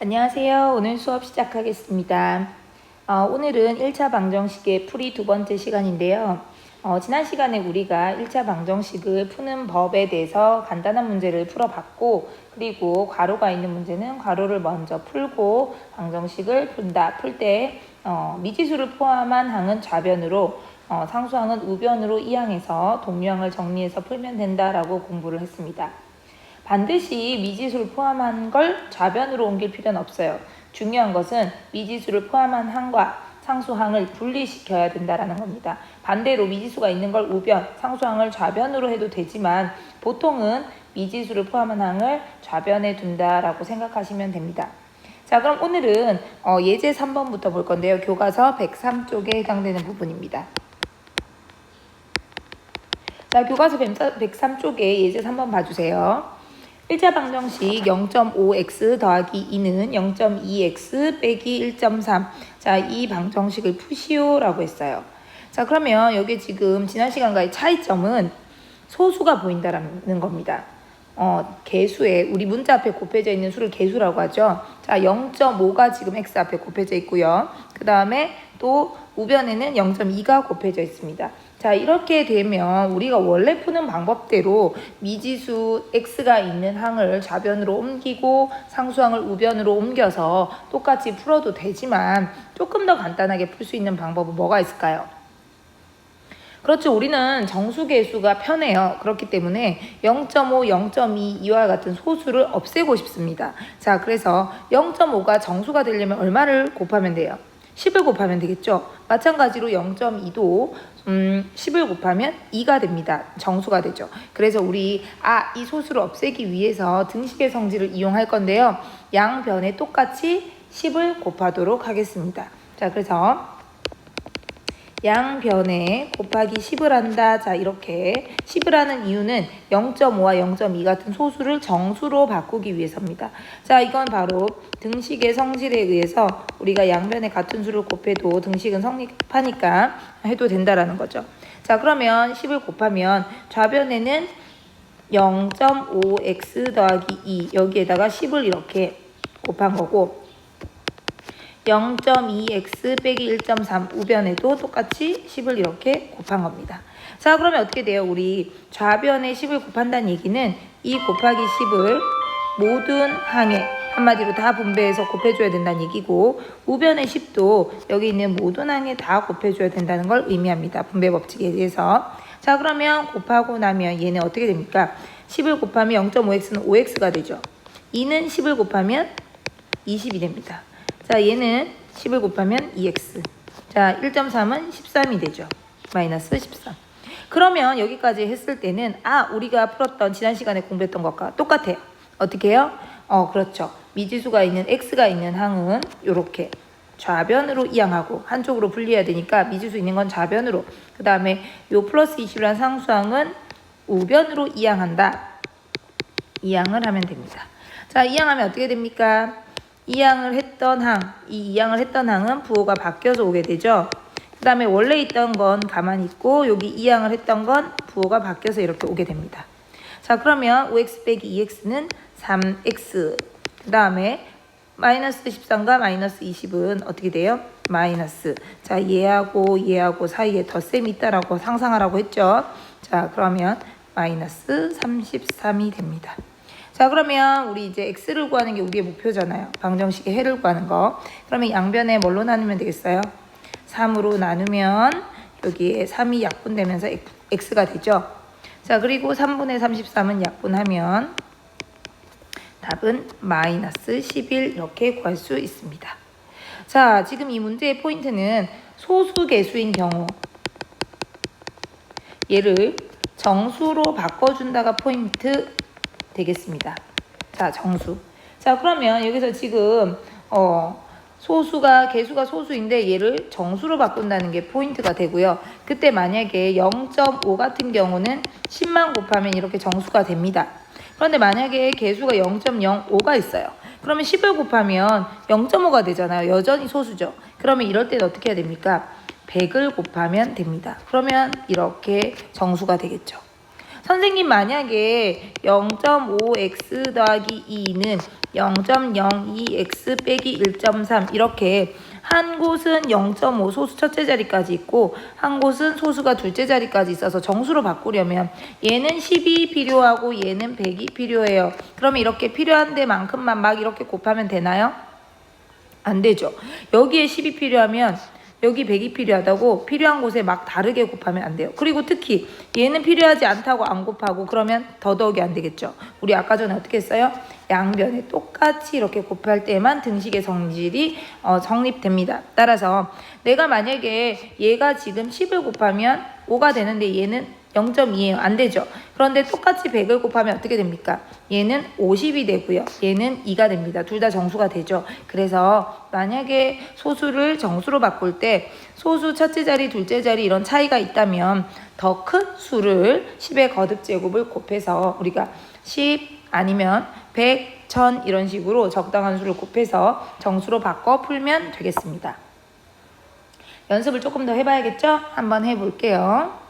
안녕하세요. 오늘 수업 시작하겠습니다. 오늘은 1차 방정식의 풀이 두 번째 시간인데요. 지난 시간에 우리가 1차 방정식을 푸는 법에 대해서 간단한 문제를 풀어봤고, 그리고 괄호가 있는 문제는 괄호를 먼저 풀고 방정식을 푼다. 풀 때 미지수를 포함한 항은 좌변으로, 상수항은 우변으로 이항해서 동류항을 정리해서 풀면 된다라고 공부를 했습니다. 반드시 미지수를 포함한 걸 좌변으로 옮길 필요는 없어요. 중요한 것은 미지수를 포함한 항과 상수항을 분리시켜야 된다는 겁니다. 반대로 미지수가 있는 걸 우변, 상수항을 좌변으로 해도 되지만 보통은 미지수를 포함한 항을 좌변에 둔다라고 생각하시면 됩니다. 자, 그럼 오늘은 예제 3번부터 볼 건데요. 교과서 103쪽에 해당되는 부분입니다. 자, 교과서 103쪽에 예제 3번 봐주세요. 1차 방정식 0.5x 더하기 2는 0.2x 빼기 1.3. 자, 이 방정식을 푸시오라고 했어요. 자, 그러면 여기 지금 지난 시간과의 차이점은 소수가 보인다는 겁니다. 개수에 우리 문자 앞에 곱해져 있는 수를 개수라고 하죠. 자, 0.5가 지금 x 앞에 곱해져 있고요. 그 다음에 또 우변에는 0.2가 곱해져 있습니다. 자, 이렇게 되면 우리가 원래 푸는 방법대로 미지수 x가 있는 항을 좌변으로 옮기고 상수항을 우변으로 옮겨서 똑같이 풀어도 되지만 조금 더 간단하게 풀 수 있는 방법은 뭐가 있을까요? 그렇죠. 우리는 정수계수가 편해요. 그렇기 때문에 0.5, 0.2 이와 같은 소수를 없애고 싶습니다. 자, 그래서 0.5가 정수가 되려면 얼마를 곱하면 돼요? 10을 곱하면 되겠죠. 마찬가지로 0.2도 10을 곱하면 2가 됩니다. 정수가 되죠. 그래서 우리 이 소수를 없애기 위해서 등식의 성질을 이용할 건데요. 양변에 똑같이 10을 곱하도록 하겠습니다. 자, 그래서 양변에 곱하기 10을 한다. 자, 이렇게 10을 하는 이유는 0.5와 0.2 같은 소수를 정수로 바꾸기 위해서입니다. 자, 이건 바로 등식의 성질에 의해서 우리가 양변에 같은 수를 곱해도 등식은 성립하니까 해도 된다라는 거죠. 자, 그러면 10을 곱하면 좌변에는 0.5x 더하기 2 여기에다가 10을 이렇게 곱한 거고 0.2x 빼기 1.3 우변에도 똑같이 10을 이렇게 곱한 겁니다. 자, 그러면 어떻게 돼요? 우리 좌변에 10을 곱한다는 얘기는 이 곱하기 10을 모든 항에 한마디로 다 분배해서 곱해줘야 된다는 얘기고 우변의 10도 여기 있는 모든 항에 다 곱해줘야 된다는 걸 의미합니다. 분배 법칙에 의해서. 자, 그러면 곱하고 나면 얘는 어떻게 됩니까? 10을 곱하면 0.5x는 5x가 되죠. 2는 10을 곱하면 20이 됩니다. 자, 얘는 10을 곱하면 2x. 자, 1.3은 13이 되죠. 마이너스 13. 그러면 여기까지 했을 때는 우리가 풀었던 지난 시간에 공부했던 것과 똑같아요. 어떻게 해요? 그렇죠. 미지수가 있는 x가 있는 항은 이렇게 좌변으로 이항하고 한쪽으로 분리해야 되니까 미지수 있는 건 좌변으로, 그 다음에 요 플러스 20이라는 상수항은 우변으로 이항한다. 이항을 하면 됩니다. 자, 이항하면 어떻게 됩니까? 이항을 했던 항, 이 이항을 했던 항은 부호가 바뀌어서 오게 되죠. 그 다음에 원래 있던 건 가만히 있고 여기 이항을 했던 건 부호가 바뀌어서 이렇게 오게 됩니다. 자, 그러면 5x 빼기 2x는 3x. 그 다음에 마이너스 13과 마이너스 20은 어떻게 돼요? 마이너스. 자, 얘하고 사이에 덧셈이 있다라고 상상하라고 했죠. 자, 그러면 마이너스 33이 됩니다. 자, 그러면 우리 이제 x를 구하는 게 우리의 목표잖아요. 방정식의 해를 구하는 거. 그러면 양변에 뭘로 나누면 되겠어요? 3으로 나누면 여기에 3이 약분되면서 x가 되죠. 자, 그리고 3분의 33은 약분하면 답은 마이너스 11 이렇게 구할 수 있습니다. 자, 지금 이 문제의 포인트는 소수계수인 경우 얘를 정수로 바꿔준다가 포인트 되겠습니다. 자, 정수. 자, 그러면 여기서 지금 개수가 소수인데 얘를 정수로 바꾼다는 게 포인트가 되고요. 그때 만약에 0.5 같은 경우는 10만 곱하면 이렇게 정수가 됩니다. 그런데 만약에 개수가 0.05가 있어요. 그러면 10을 곱하면 0.5가 되잖아요. 여전히 소수죠. 그러면 이럴 때는 어떻게 해야 됩니까? 100을 곱하면 됩니다. 그러면 이렇게 정수가 되겠죠. 선생님 만약에 0.5x 더하기 2는 0.02x 빼기 1.3 이렇게 한 곳은 0.5 소수 첫째 자리까지 있고 한 곳은 소수가 둘째 자리까지 있어서 정수로 바꾸려면 얘는 10이 필요하고 얘는 100이 필요해요. 그러면 이렇게 필요한 데만큼만 막 이렇게 곱하면 되나요? 안 되죠. 여기에 10이 필요하면 여기 100이 필요하다고 필요한 곳에 막 다르게 곱하면 안 돼요. 그리고 특히 얘는 필요하지 않다고 안 곱하고 그러면 더더욱이 안 되겠죠. 우리 아까 전에 어떻게 했어요? 양변에 똑같이 이렇게 곱할 때만 등식의 성질이 성립됩니다. 따라서 내가 만약에 얘가 지금 10을 곱하면 5가 되는데 얘는 0.2예요. 안 되죠. 그런데 똑같이 100을 곱하면 어떻게 됩니까? 얘는 50이 되고요. 얘는 2가 됩니다. 둘 다 정수가 되죠. 그래서 만약에 소수를 정수로 바꿀 때 소수 첫째 자리, 둘째 자리 이런 차이가 있다면 더 큰 수를 10의 거듭제곱을 곱해서 우리가 10 아니면 100, 1000 이런 식으로 적당한 수를 곱해서 정수로 바꿔 풀면 되겠습니다. 연습을 조금 더 해봐야겠죠? 한번 해볼게요.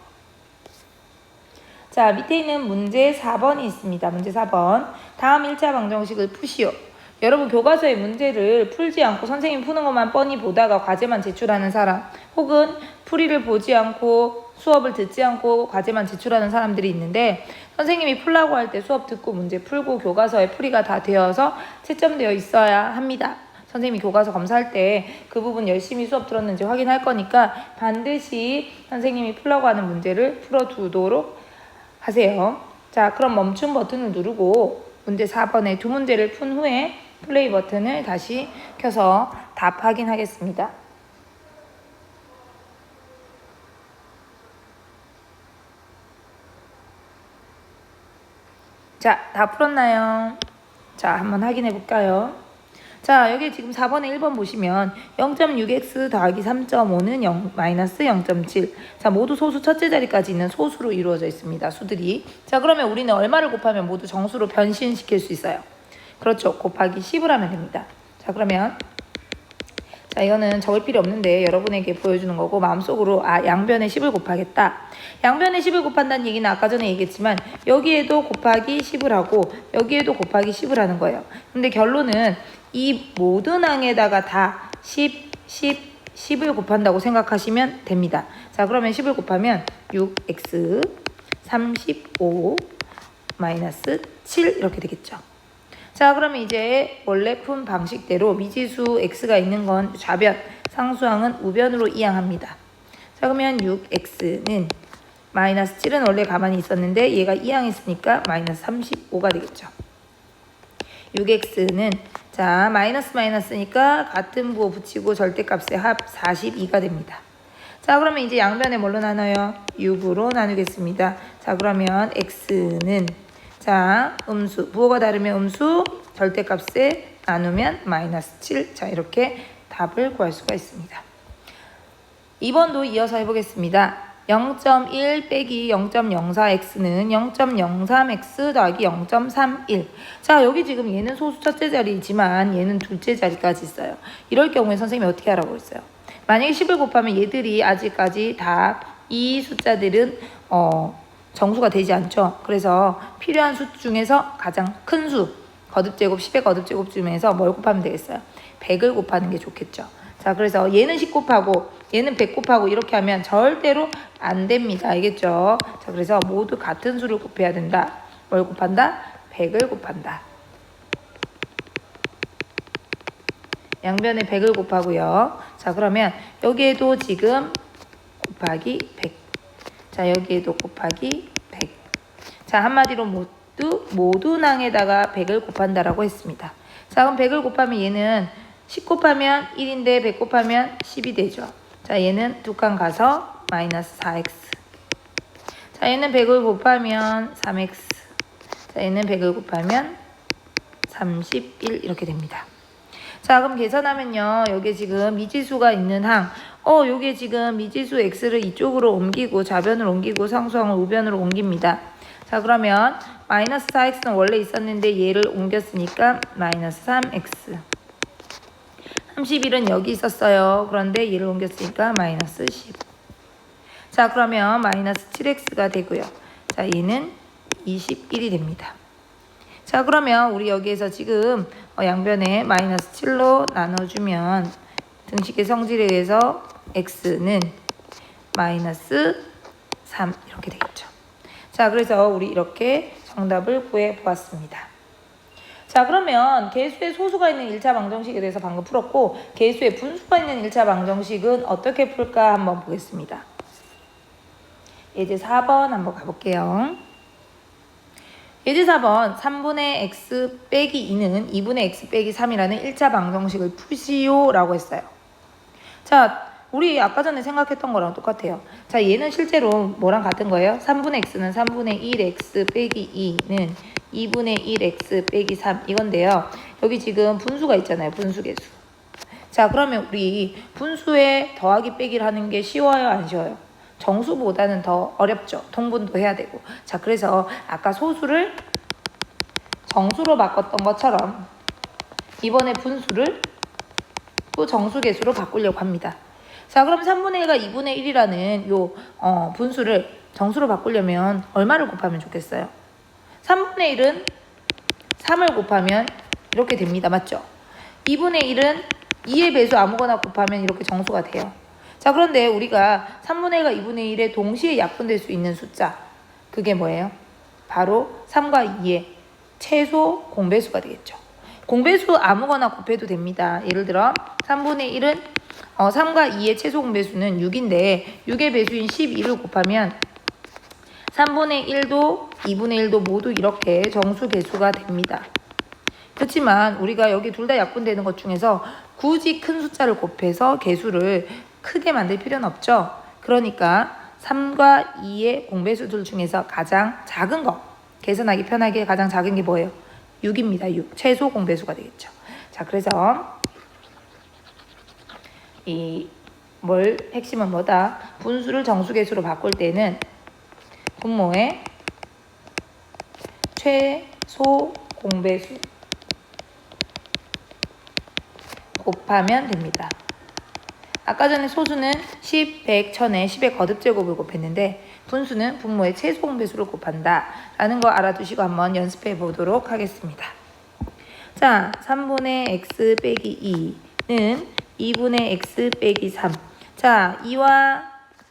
자, 밑에 있는 문제 4번이 있습니다. 문제 4번. 다음 1차 방정식을 푸시오. 여러분 교과서의 문제를 풀지 않고 선생님 푸는 것만 뻔히 보다가 과제만 제출하는 사람 혹은 풀이를 보지 않고 수업을 듣지 않고 과제만 제출하는 사람들이 있는데 선생님이 풀라고 할 때 수업 듣고 문제 풀고 교과서에 풀이가 다 되어서 채점되어 있어야 합니다. 선생님이 교과서 검사할 때 그 부분 열심히 수업 들었는지 확인할 거니까 반드시 선생님이 풀라고 하는 문제를 풀어두도록 하세요. 자, 그럼 멈춤 버튼을 누르고 문제 4번의 두 문제를 푼 후에 플레이 버튼을 다시 켜서 답 확인하겠습니다. 자, 다 풀었나요? 자, 한번 확인해 볼까요? 자, 여기 지금 4번에 1번 보시면 0.6x 더하기 3.5는 마이너스 0.7. 자, 모두 소수 첫째 자리까지 있는 소수로 이루어져 있습니다. 수들이. 자, 그러면 우리는 얼마를 곱하면 모두 정수로 변신시킬 수 있어요? 그렇죠. 곱하기 10을 하면 됩니다. 자, 그러면 자, 이거는 적을 필요 없는데 여러분에게 보여주는 거고 마음속으로 양변에 10을 곱하겠다. 양변에 10을 곱한다는 얘기는 아까 전에 얘기했지만 여기에도 곱하기 10을 하고 여기에도 곱하기 10을 하는 거예요. 근데 결론은 이 모든 항에다가 다 10을 곱한다고 생각하시면 됩니다. 자, 그러면 10을 곱하면 6x 35 마이너스 7 이렇게 되겠죠. 자, 그러면 이제 원래 푼 방식대로 미지수 x가 있는 건 좌변, 상수항은 우변으로 이항합니다. 자, 그러면 6x는 마이너스 7은 원래 가만히 있었는데 얘가 이항했으니까 마이너스 35가 되겠죠. 6x는 자, 마이너스니까 같은 부호 붙이고 절대값의 합 42가 됩니다. 자, 그러면 이제 양변에 뭘로 나눠요? 6으로 나누겠습니다. 자, 그러면 x는 자, 음수, 부호가 다르면 음수, 절대값에 나누면 마이너스 7. 자, 이렇게 답을 구할 수가 있습니다. 2번도 이어서 해보겠습니다. 0.1 빼기 0.04x는 0.03x 더하기 0.31. 자, 여기 지금 얘는 소수 첫째 자리이지만 얘는 둘째 자리까지 있어요. 이럴 경우에 선생님이 어떻게 하라고 했어요? 만약에 10을 곱하면 얘들이 아직까지 다 이 숫자들은 정수가 되지 않죠. 그래서 필요한 수 중에서 가장 큰 수, 거듭제곱, 10의 거듭제곱 중에서 뭘 곱하면 되겠어요? 100을 곱하는 게 좋겠죠. 자, 그래서 얘는 10 곱하고 얘는 100 곱하고 이렇게 하면 절대로 안 됩니다. 알겠죠? 자, 그래서 모두 같은 수를 곱해야 된다. 뭘 곱한다? 100을 곱한다. 양변에 100을 곱하고요. 자, 그러면 여기에도 지금 곱하기 100. 자, 여기에도 곱하기 100. 자, 한마디로 모두 낭에다가 100을 곱한다라고 했습니다. 자, 그럼 100을 곱하면 얘는 10 곱하면 1인데 100 곱하면 10이 되죠. 자, 얘는 두 칸 가서 마이너스 4x. 자, 얘는 100을 곱하면 3x. 자, 얘는 100을 곱하면 31 이렇게 됩니다. 자, 그럼 계산하면요. 여기 지금 미지수가 있는 항. 요게 지금 미지수 x를 이쪽으로 옮기고 좌변을 옮기고 상수항을 우변으로 옮깁니다. 자, 그러면 마이너스 4x는 원래 있었는데 얘를 옮겼으니까 마이너스 3x. 31은 여기 있었어요. 그런데 얘를 옮겼으니까 마이너스 10. 자, 그러면 마이너스 7x가 되고요. 자, 얘는 21이 됩니다. 자, 그러면 우리 여기에서 지금 양변에 마이너스 7로 나눠주면 등식의 성질에 의해서 x는 마이너스 3 이렇게 되겠죠. 자, 그래서 우리 이렇게 정답을 구해 보았습니다. 자, 그러면 개수의 소수가 있는 1차 방정식에 대해서 방금 풀었고, 개수의 분수가 있는 1차 방정식은 어떻게 풀까 한번 보겠습니다. 예제 4번 한번 가볼게요. 예제 4번 3분의 x 빼기 2는 2분의 x 빼기 3이라는 1차 방정식을 푸시오 라고 했어요. 자, 우리 아까 전에 생각했던 거랑 똑같아요. 자, 얘는 실제로 뭐랑 같은 거예요? 3분의 x는 3분의 1x 빼기 2는 2분의 1x 빼기 3 이건데요. 여기 지금 분수가 있잖아요. 분수계수. 자, 그러면 우리 분수에 더하기 빼기를 하는 게 쉬워요? 안 쉬워요? 정수보다는 더 어렵죠. 통분도 해야 되고. 자, 그래서 아까 소수를 정수로 바꿨던 것처럼 이번에 분수를 또 정수계수로 바꾸려고 합니다. 자, 그럼 3분의 1과 2분의 1이라는 요 분수를 정수로 바꾸려면 얼마를 곱하면 좋겠어요? 3분의 1은 3을 곱하면 이렇게 됩니다. 맞죠? 2분의 1은 2의 배수 아무거나 곱하면 이렇게 정수가 돼요. 자, 그런데 우리가 3분의 1과 2분의 1에 동시에 약분될 수 있는 숫자, 그게 뭐예요? 바로 3과 2의 최소 공배수가 되겠죠. 공배수 아무거나 곱해도 됩니다. 예를 들어 3분의 1은 3과 2의 최소 공배수는 6인데 6의 배수인 12를 곱하면 3분의 1도 2분의 1도 모두 이렇게 정수계수가 됩니다. 그렇지만 우리가 여기 둘 다 약분되는 것 중에서 굳이 큰 숫자를 곱해서 계수를 크게 만들 필요는 없죠. 그러니까 3과 2의 공배수들 중에서 가장 작은 거, 계산하기 편하게 가장 작은 게 뭐예요? 6입니다. 6. 최소 공배수가 되겠죠. 자, 그래서 핵심은 뭐다? 분수를 정수계수로 바꿀 때는 분모의 최소 공배수 곱하면 됩니다. 아까 전에 소수는 10, 100, 1000에 10의 거듭제곱을 곱했는데 분수는 분모의 최소 공배수를 곱한다 라는 거 알아두시고 한번 연습해 보도록 하겠습니다. 자, 3분의 x 빼기 2는 2분의 x 빼기 3. 자, 2와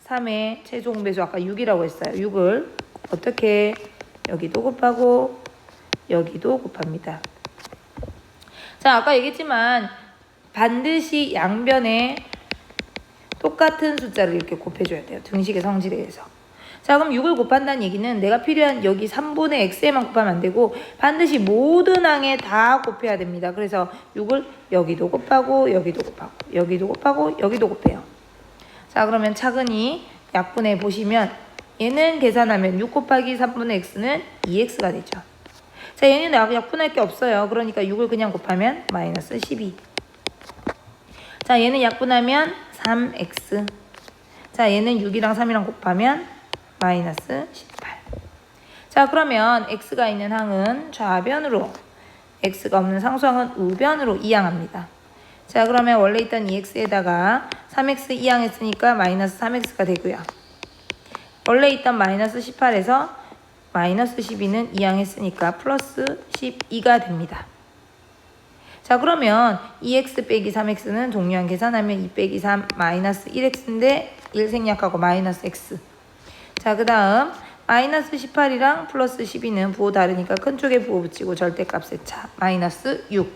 3의 최소 공배수 아까 6이라고 했어요. 6을 어떻게 여기도 곱하고 여기도 곱합니다. 자, 아까 얘기했지만 반드시 양변에 똑같은 숫자를 이렇게 곱해줘야 돼요. 등식의 성질에 의해서. 자, 그럼 6을 곱한다는 얘기는 내가 필요한 여기 3분의 x에만 곱하면 안 되고 반드시 모든 항에 다 곱해야 됩니다. 그래서 6을 여기도 곱하고 여기도 곱하고 여기도 곱하고 여기도 곱해요. 자, 그러면 차근히 약분해 보시면 얘는 계산하면 6 곱하기 3분의 x는 2x가 되죠. 자, 얘는 약분할 게 없어요. 그러니까 6을 그냥 곱하면 마이너스 12. 자, 얘는 약분하면 3x. 자, 얘는 6이랑 3이랑 곱하면 마이너스 18. 자, 그러면 x가 있는 항은 좌변으로, x가 없는 상수항은 우변으로 이항합니다. 자, 그러면 원래 있던 2x에다가 3x 이항했으니까 마이너스 3x가 되고요. 원래 있던 마이너스 18에서 마이너스 12는 이항했으니까 플러스 12가 됩니다. 자, 그러면 2x 빼기 3x는 동류항 계산하면 2 빼기 3 마이너스 1x인데 1 생략하고 마이너스 x. 자, 그 다음 마이너스 18이랑 플러스 12는 부호 다르니까 큰 쪽에 부호 붙이고 절대값의 차 마이너스 6.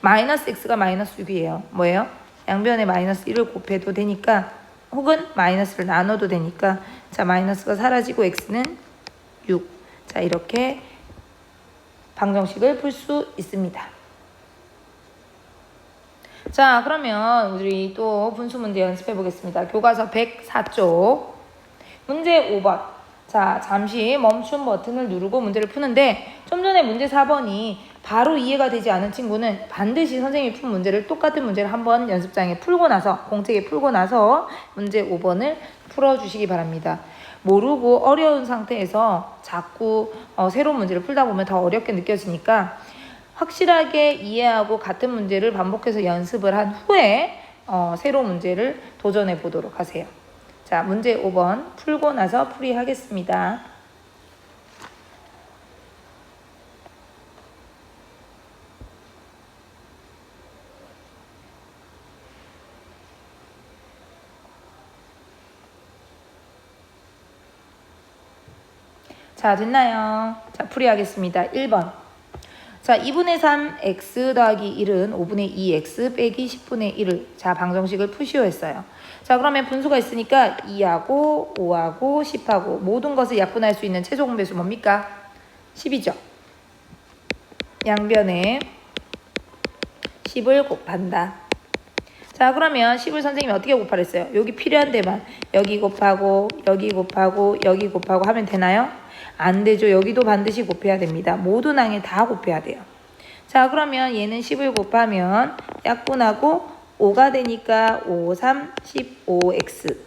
마이너스 x가 마이너스 6이에요. 뭐예요? 양변에 마이너스 1을 곱해도 되니까 혹은 마이너스를 나눠도 되니까 자, 마이너스가 사라지고 x는 6. 자, 이렇게 방정식을 풀 수 있습니다. 자, 그러면 우리 또 분수 문제 연습해 보겠습니다. 교과서 104쪽 문제 5번. 자, 잠시 멈춤 버튼을 누르고 문제를 푸는데 좀 전에 문제 4번이 바로 이해가 되지 않은 친구는 반드시 선생님이 푼 문제를 똑같은 문제를 한번 연습장에 풀고 나서 공책에 풀고 나서 문제 5번을 풀어주시기 바랍니다. 모르고 어려운 상태에서 자꾸 새로운 문제를 풀다 보면 더 어렵게 느껴지니까 확실하게 이해하고 같은 문제를 반복해서 연습을 한 후에 새로운 문제를 도전해 보도록 하세요. 자, 문제 5번 풀고 나서 풀이하겠습니다. 자, 됐나요? 자, 풀이하겠습니다. 1번. 자, 2분의 3 x 더하기 1은 5분의 2 x 빼기 10분의 1을 자, 방정식을 푸시오 했어요. 자, 그러면 분수가 있으니까 2하고 5하고 10하고 모든 것을 약분할 수 있는 최소 공배수 뭡니까? 10이죠. 양변에 10을 곱한다. 자, 그러면 10을 선생님이 어떻게 곱하랬어요? 여기 필요한 데만 여기 곱하고 여기 곱하고 여기 곱하고 하면 되나요? 안 되죠. 여기도 반드시 곱해야 됩니다. 모든 항에 다 곱해야 돼요. 자, 그러면 얘는 10을 곱하면 약분하고 5가 되니까 5, 3, 15x.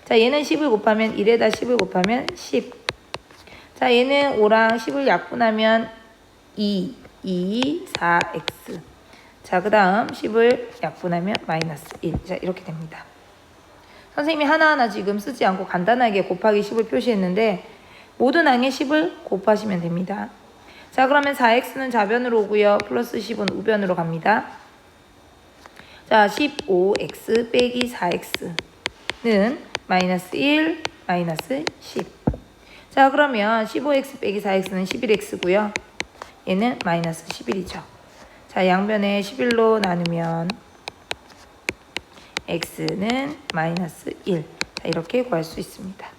자, 얘는 10을 곱하면 1에다 10을 곱하면 10. 자, 얘는 5랑 10을 약분하면 2, 4x. 자, 그 다음 10을 약분하면 마이너스 1. 자, 이렇게 됩니다. 선생님이 하나하나 지금 쓰지 않고 간단하게 곱하기 10을 표시했는데 모든 항에 10을 곱하시면 됩니다. 자, 그러면 4x는 좌변으로 오고요. 플러스 10은 우변으로 갑니다. 자, 15x 빼기 4x는 마이너스 1, 마이너스 10. 자, 그러면 15x 빼기 4x는 11x고요. 얘는 마이너스 11이죠. 자, 양변에 11로 나누면 x는 마이너스 1. 자, 이렇게 구할 수 있습니다.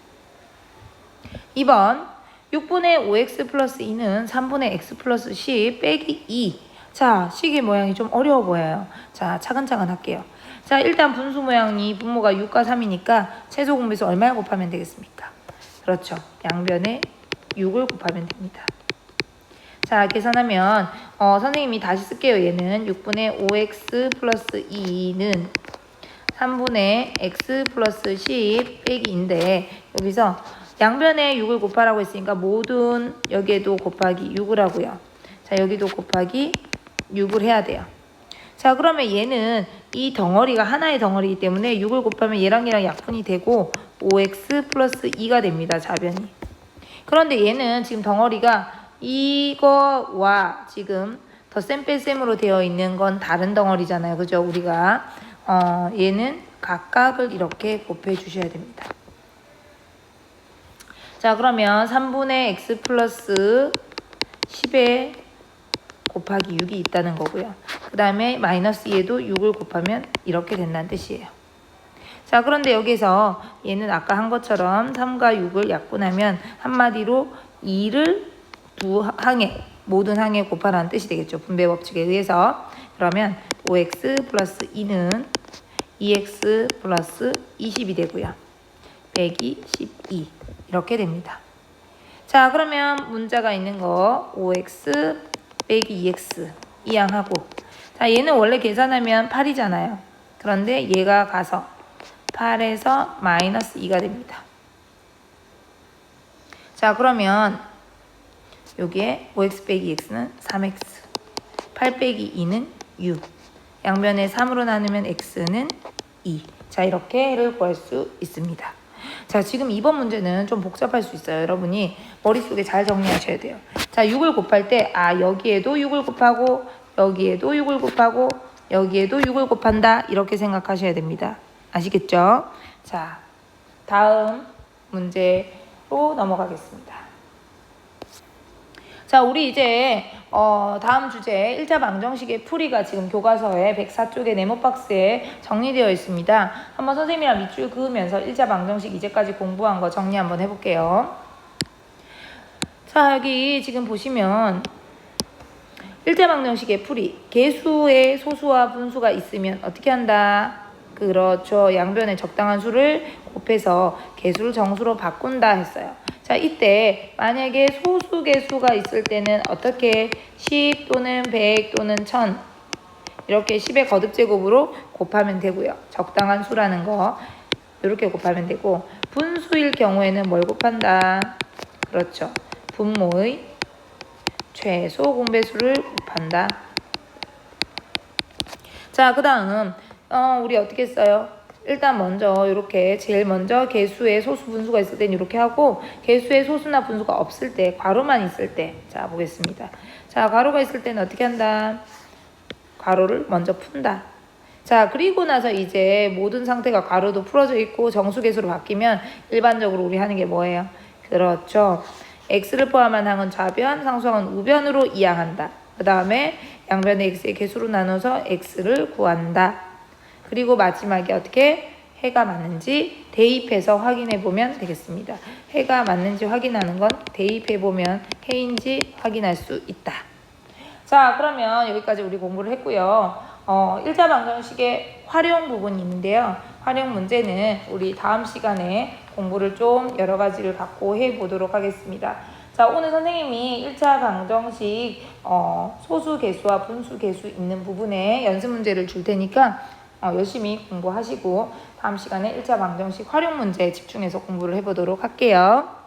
2번 6분의 5x 플러스 2는 3분의 x 플러스 10 빼기 2. 자, 식의 모양이 좀 어려워 보여요. 자, 차근차근 할게요. 자, 일단 분수 모양이 분모가 6과 3이니까 최소 공배수 얼마를 곱하면 되겠습니까? 그렇죠. 양변에 6을 곱하면 됩니다. 자, 계산하면 선생님이 다시 쓸게요. 얘는 6분의 5x 플러스 2는 3분의 x 플러스 10 빼기 2인데 여기서 양변에 6을 곱하라고 했으니까 모든 여기에도 곱하기 6을 하고요. 자, 여기도 곱하기 6을 해야 돼요. 자, 그러면 얘는 이 덩어리가 하나의 덩어리이기 때문에 6을 곱하면 얘랑 약분이 되고 5x 플러스 2가 됩니다. 좌변이. 그런데 얘는 지금 덩어리가 이거와 지금 덧셈 뺄셈으로 되어 있는 건 다른 덩어리잖아요. 그죠? 우리가 얘는 각각을 이렇게 곱해 주셔야 됩니다. 자, 그러면 3분의 x 플러스 10에 곱하기 6이 있다는 거고요. 그 다음에 마이너스 2에도 6을 곱하면 이렇게 된다는 뜻이에요. 자, 그런데 여기서 얘는 아까 한 것처럼 3과 6을 약분하면 한마디로 2를 두 항에 모든 항에 곱하라는 뜻이 되겠죠. 분배 법칙에 의해서. 그러면 5x 플러스 2는 2x 플러스 20이 되고요. 빼기 12 이렇게 됩니다. 자, 그러면 문자가 있는 거 5x 빼기 2x 이항하고 자, 얘는 원래 계산하면 8이잖아요. 그런데 얘가 가서 8에서 마이너스 2가 됩니다. 자, 그러면 여기에 5x 빼기 x는 3x 8 빼기 2는 6 양변에 3으로 나누면 x는 2. 자, 이렇게 해를 구할 수 있습니다. 자, 지금 2번 문제는 좀 복잡할 수 있어요. 여러분이 머릿속에 잘 정리하셔야 돼요. 자, 6을 곱할 때 여기에도 6을 곱하고 여기에도 6을 곱하고 여기에도 6을 곱한다 이렇게 생각하셔야 됩니다. 아시겠죠? 자, 다음 문제로 넘어가겠습니다. 자, 우리 이제 다음 주제 1차 방정식의 풀이가 지금 교과서에 104쪽의 네모 박스에 정리되어 있습니다. 한번 선생님이랑 밑줄 그으면서 1차 방정식 이제까지 공부한 거 정리 한번 해볼게요. 자, 여기 지금 보시면 1차 방정식의 풀이 개수의 소수와 분수가 있으면 어떻게 한다? 그렇죠. 양변에 적당한 수를 곱해서 개수를 정수로 바꾼다 했어요. 자, 이때 만약에 소수 개수가 있을 때는 어떻게 10 또는 100 또는 1000 이렇게 10의 거듭제곱으로 곱하면 되고요. 적당한 수라는 거 이렇게 곱하면 되고 분수일 경우에는 뭘 곱한다? 그렇죠. 분모의 최소 공배수를 곱한다. 자, 그 다음 우리 어떻게 써요? 일단 먼저 이렇게 제일 먼저 개수의 소수 분수가 있을 땐 이렇게 하고 개수의 소수나 분수가 없을 때 괄호만 있을 때 자 보겠습니다. 자, 괄호가 있을 때는 어떻게 한다? 괄호를 먼저 푼다. 자, 그리고 나서 이제 모든 상태가 괄호도 풀어져 있고 정수개수로 바뀌면 일반적으로 우리 하는 게 뭐예요? 그렇죠. x를 포함한 항은 좌변, 상수항은 우변으로 이항한다. 그 다음에 양변의 x의 개수로 나눠서 x를 구한다. 그리고 마지막에 어떻게 해가 맞는지 대입해서 확인해 보면 되겠습니다. 해가 맞는지 확인하는 건 대입해 보면 해인지 확인할 수 있다. 자, 그러면 여기까지 우리 공부를 했고요. 1차 방정식의 활용 부분이 있는데요. 활용 문제는 우리 다음 시간에 공부를 좀 여러 가지를 갖고 해보도록 하겠습니다. 자, 오늘 선생님이 1차 방정식 소수 개수와 분수 개수 있는 부분에 연습 문제를 줄 테니까 열심히 공부하시고 다음 시간에 1차 방정식 활용 문제에 집중해서 공부를 해보도록 할게요.